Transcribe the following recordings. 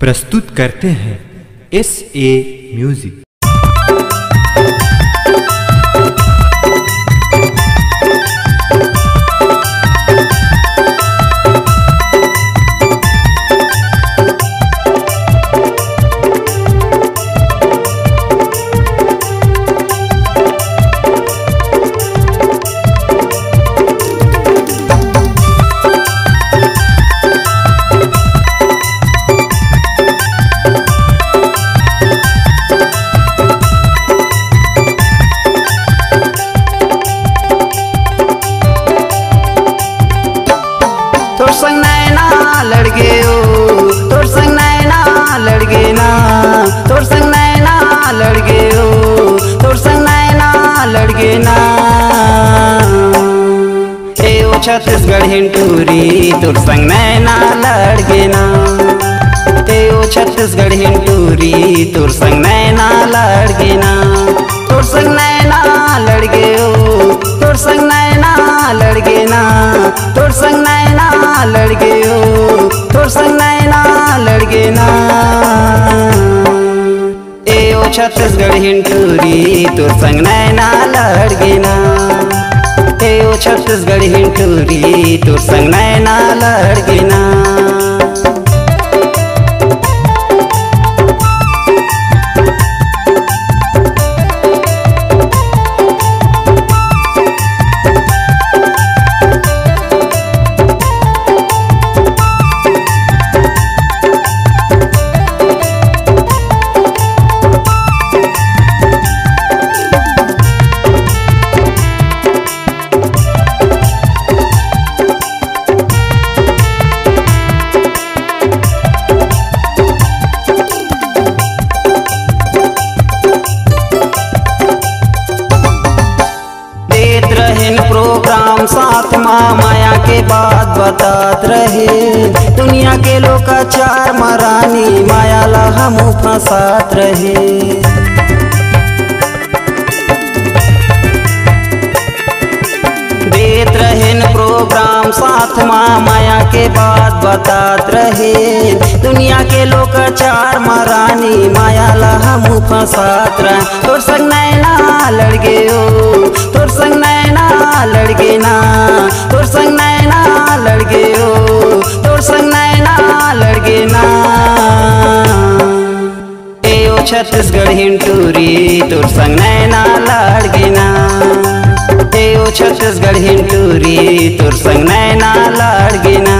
प्रस्तुत करते हैं SA म्यूजिक। तोर संग नैना लड़ गयो, तोर संग नैना लड़ गे ना, तोर संग नैना लड़ गयो, तोर संग नैना लड़ गे ना। ए ओ छत्तीसगढ़ हिंटूरी तोर संग नैना लड़ गे ना, ए ओ छत्तीसगढ़ हिंटूरी तोर संग नैना लड़ गे ना। तोर संग नैना लड़ गयो, तोर संग नैना लड़ गे ना, तोर संग नैना लड़ गयो, तोर संग नैना लड़ गे ना। ए ओ छत्तीसगढ़ हिंटूरी तोर संग नैना लड़ गे ना, ए ओ छत्तीसगढ़ हिंटूरी तोर संग नैना लड़ गे ना। प्रोग्राम साथ माँ माया के बात बतात रहे, दुनिया के लोकाचार मरानी माया ला हम फंसात रहे। देत रहेन प्रोग्राम साथ माँ माया के बात बतात रहे, दुनिया के लोकाचार मरानी माया ला हम फंसात रहे। तोर संग नैना लड़ गयो, तोर संग नैना लड़ गे ना, तोर संग नैना लड़ गयो, तोर संग नैना लड़ गे ना। ए ओ छत्तीसगढ़ हिंटूरी तोर संग नैना लड़ गे ना, ए ओ छत्तीसगढ़ हिंटूरी तोर संग नैना लड़ गे ना।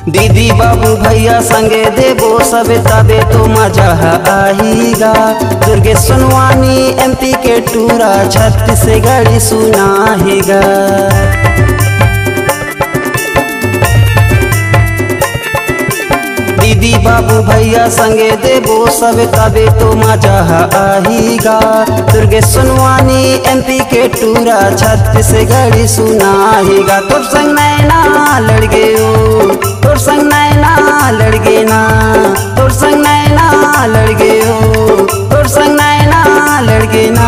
दीदी बाबू भैया संगे देबो सबे तबे तो मजा आहीगा। दुर्गे सुनवानी MP के टूरा छत्तीसगढ़ सुनाहेगा। दीदी बाबू भैया संगे देबो सबे तबे तो मजा आहीगा। दुर्गे सुनवानी MP के टूरा छत्तीसगढ़ सुनाहेगा। तोर संग नैना लड़ गयो, तोर संग नैना लड़ गे ना, तोर संग नैना लड़ गयो, तोर संग नैना लड़ गे ना।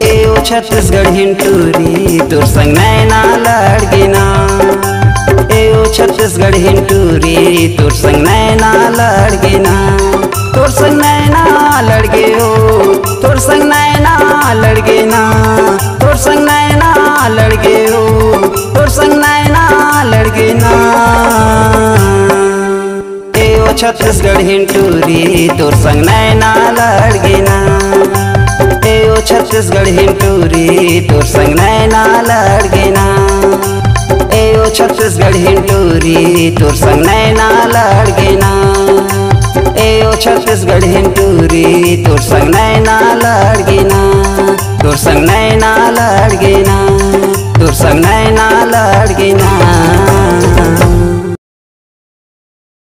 ए ओ छत्तीसगढ़ हिंटूरी तोर संग नैना लड़ गे ना, ए ओ छत्तीसगढ़ हिंटूरी तोर संग नैना लड़ गे ना। तोर संग नैना लड़ गयो, तोर संग नैना लड़ गे ना, तोर संग नैना लड़ गयो, तोर संग नैना लड़ गे ना। ए ओ छत्तीसगढ़ हिंटूरी तोर संग नैना लड़ गे ना, ए ओ छत्तीसगढ़ हिंटूरी तोर संग नैना लड़ गे ना। ए ओ छत्तीसगढ़ हिंटूरी तोर संग नैना लड़ गे ना। ए ओ छत्तीसगढ़ हिंटूरी तोर संग नैना लड़ गे ना। संग नैना लड़गिना, तोर संग नैना लड़गिना।